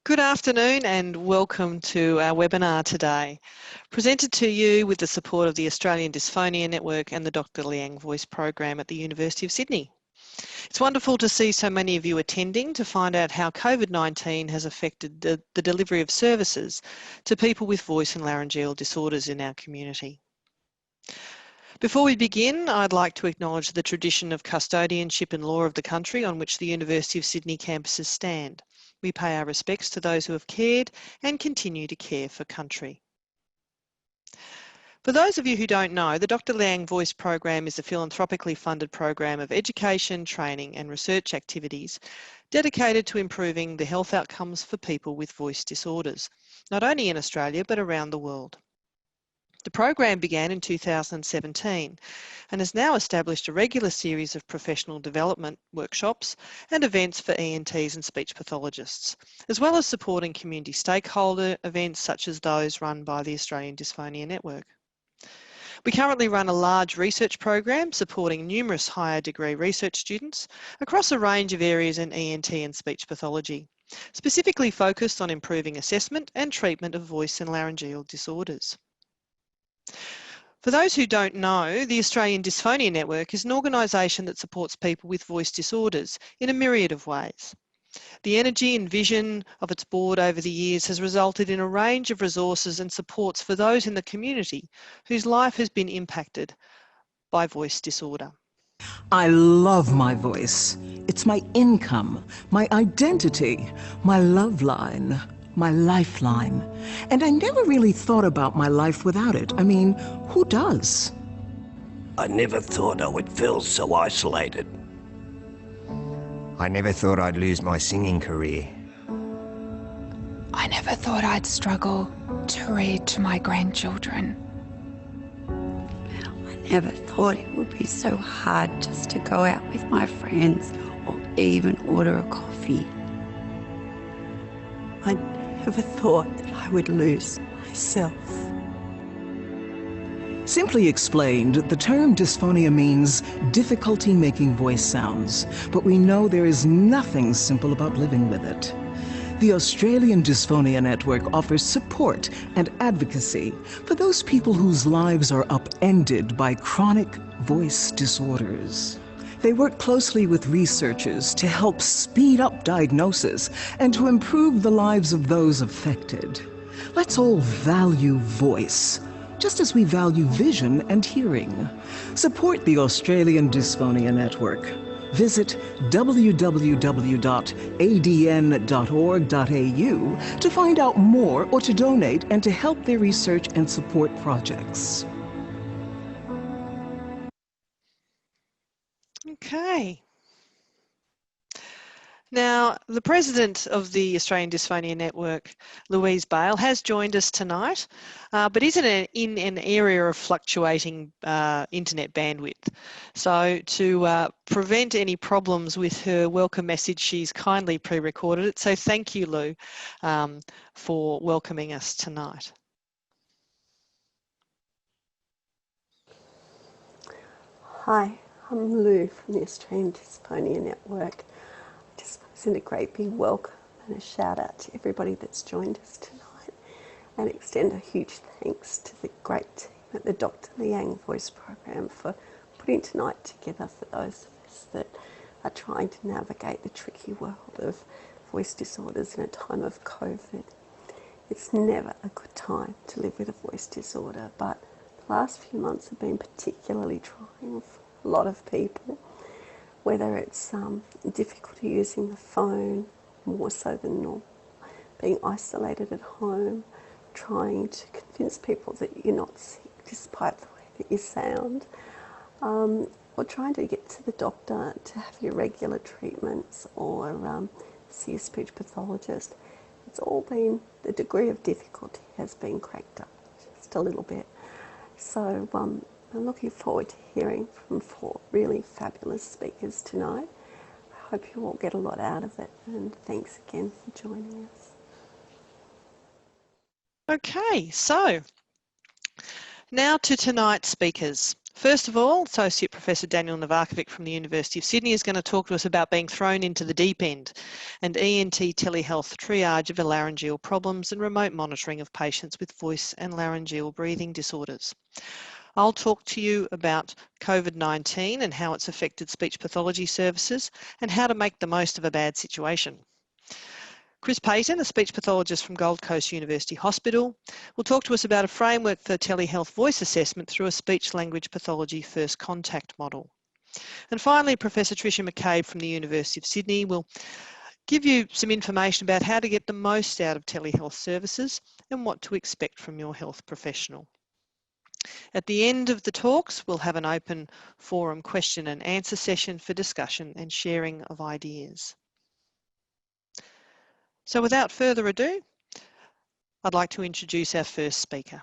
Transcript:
Good afternoon and welcome to our webinar today, presented to you with the support of the Australian Dysphonia Network and the Dr Liang Voice Program at the University of Sydney. It's wonderful to see so many of you attending to find out how COVID-19 has affected the delivery of services to people with voice and laryngeal disorders in our community. Before we begin, I'd like to acknowledge the tradition of custodianship and law of the country on which the University of Sydney campuses stand. We pay our respects to those who have cared and continue to care for country. For those of you who don't know, the Dr Liang Voice Program is a philanthropically funded program of education, training and research activities dedicated to improving the health outcomes for people with voice disorders, not only in Australia but around the world. The program began in 2017 and has now established a regular series of professional development workshops and events for ENTs and speech pathologists, as well as supporting community stakeholder events such as those run by the Australian Dysphonia Network. We currently run a large research program supporting numerous higher degree research students across a range of areas in ENT and speech pathology, specifically focused on improving assessment and treatment of voice and laryngeal disorders. For those who don't know, the Australian Dysphonia Network is an organisation that supports people with voice disorders in a myriad of ways. The energy and vision of its board over the years has resulted in a range of resources and supports for those in the community whose life has been impacted by voice disorder. I love my voice. It's my income, my identity, my love line, my lifeline. And I never really thought about my life without it. I mean, who does? I never thought I would feel so isolated. I never thought I'd lose my singing career. I never thought I'd struggle to read to my grandchildren. I never thought it would be so hard just to go out with my friends or even order a coffee. I never thought that I would lose myself. Simply explained, the term dysphonia means difficulty making voice sounds, but we know there is nothing simple about living with it. The Australian Dysphonia Network offers support and advocacy for those people whose lives are upended by chronic voice disorders. They work closely with researchers to help speed up diagnosis and to improve the lives of those affected. Let's all value voice, just as we value vision and hearing. Support the Australian Dysphonia Network. Visit www.adn.org.au to find out more or to donate and to help their research and support projects. Okay. Now, the President of the Australian Dysphonia Network, Louise Bale, has joined us tonight, but is in an area of fluctuating internet bandwidth. So to prevent any problems with her welcome message, she's kindly pre-recorded it. So thank you, Lou, for welcoming us tonight. Hi, I'm Lou from the Australian Dysphonia Network. I just want to send a great big welcome and a shout out to everybody that's joined us tonight and extend a huge thanks to the great team at the Dr Liang Voice Program for putting tonight together for those of us that are trying to navigate the tricky world of voice disorders in a time of COVID. It's never a good time to live with a voice disorder, but the last few months have been particularly trying for a lot of people, whether it's difficulty using the phone, more so than normal, being isolated at home, trying to convince people that you're not sick despite the way that you sound, or trying to get to the doctor to have your regular treatments or see a speech pathologist. It's all been, the degree of difficulty has been cranked up just a little bit. So I'm looking forward to hearing from 4 really fabulous speakers tonight. I hope you all get a lot out of it, and thanks again for joining us. Okay, so now to tonight's speakers. First of all, Associate Professor Daniel Novakovic from the University of Sydney is going to talk to us about being thrown into the deep end and ENT telehealth triage of laryngeal problems and remote monitoring of patients with voice and laryngeal breathing disorders. I'll talk to you about COVID-19 and how it's affected speech pathology services and how to make the most of a bad situation. Chris Payton, a speech pathologist from Gold Coast University Hospital, will talk to us about a framework for telehealth voice assessment through a speech-language pathology first contact model. And finally, Professor Tricia McCabe from the University of Sydney will give you some information about how to get the most out of telehealth services and what to expect from your health professional. At the end of the talks, we'll have an open forum question and answer session for discussion and sharing of ideas. So without further ado, I'd like to introduce our first speaker.